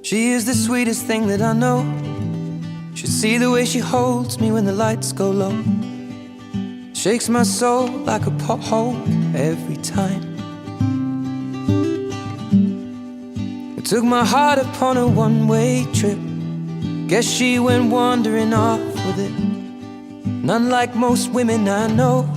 She is the sweetest thing that I know. Should see the way she holds me when the lights go low. Shakes my soul like a pothole every time. It took my heart upon a one-way trip. Guess she went wandering off with it. None like most women I know.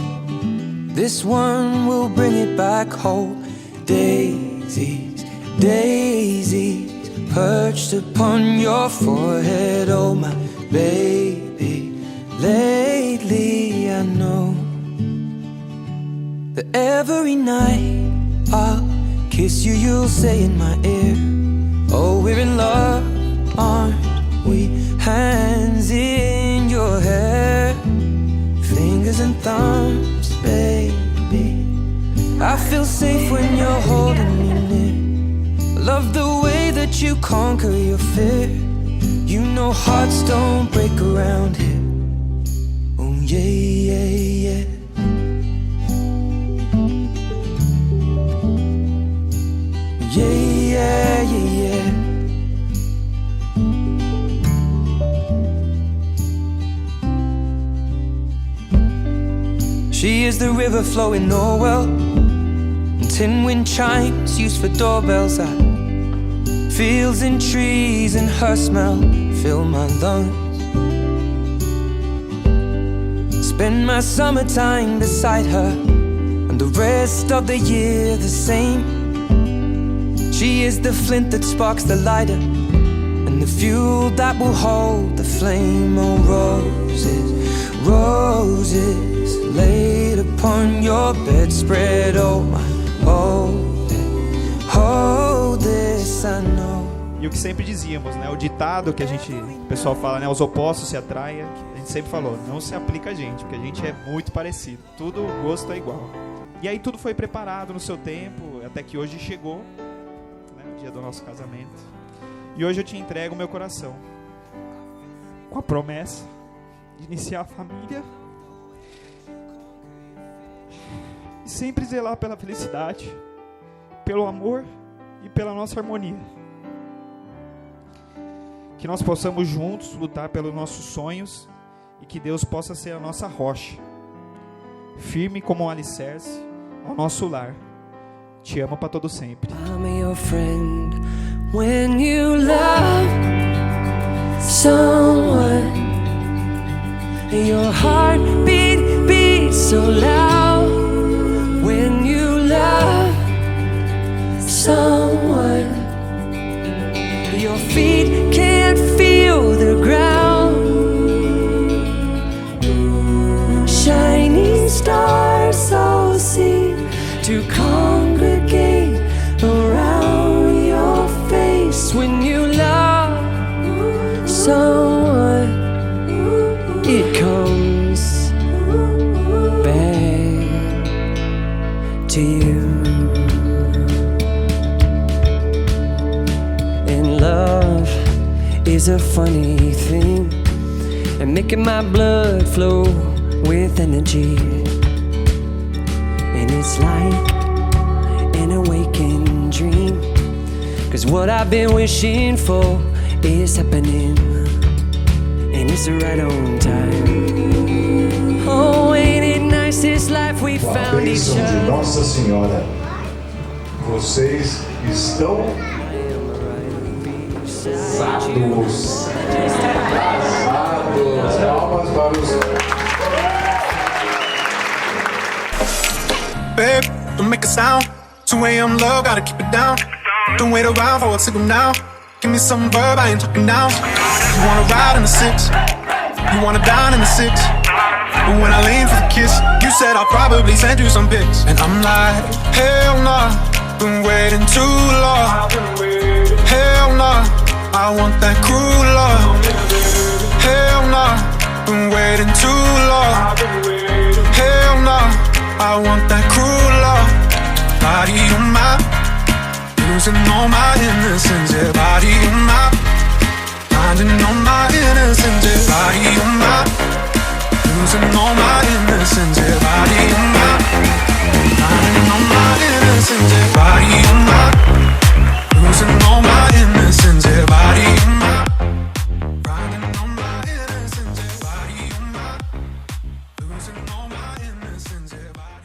This one will bring it back home. Daisies, daisies, perched upon your forehead. Oh my baby, lately I know that every night I'll kiss you, you'll say in my ear, oh, we're in love, aren't we? Hands in your hair, fingers and thumbs, baby. I feel safe when you're holding me near. Love the way that you conquer your fear. You know hearts don't break around here. Oh yeah, yeah, yeah. Yeah, yeah, yeah, yeah. She is the river flowing Norwell, and tin wind chimes used for doorbells. Fields and trees and her smell fill my lungs. Spend my summertime beside her, and the rest of the year the same. She is the flint that sparks the lighter, and the fuel that will hold the flame. Oh, roses, roses laid upon your bedspread. Oh my, hold this, I know. E o que sempre dizíamos, né? O ditado que o pessoal fala, né? Os opostos se atraem. A gente sempre falou, não se aplica a gente, porque a gente é muito parecido. Tudo, o gosto é igual. E aí tudo foi preparado no seu tempo, até que hoje chegou, né? O dia do nosso casamento. E hoje eu te entrego o meu coração, com a promessa de iniciar a família e sempre zelar pela felicidade, pelo amor e pela nossa harmonia. Que nós possamos juntos lutar pelos nossos sonhos e que Deus possa ser a nossa rocha, firme como um alicerce ao nosso lar. Te amo para todo sempre. I'm your friend when you love someone. Your heartbeat beats so loud when you love someone. Your feet can't feel the ground. Shining stars so seem to congregate around your face when you love someone. It comes back to you. And love is a funny thing, and making my blood flow with energy. And it's like an awakened dream, 'cause what I've been wishing for is happening, and it's right on time. Oh, ain't it nice this life we found each de other. Nossa Senhora, vocês estão casados. Palmas para os... Babe, don't make a sound. 2 a.m. low, gotta keep it down. Don't wait around for a signal now. Give me some verb, I ain't talking now. You wanna ride in the 6, you wanna dine in the 6. But when I lean for the kiss, you said I'll probably send you some pics. And I'm like, hell nah, been waiting too long. Hell nah, I want that cruel love. Hell nah, been waiting too long. Hell nah, I want that cruel love. Body on my, losing all my innocence, yeah.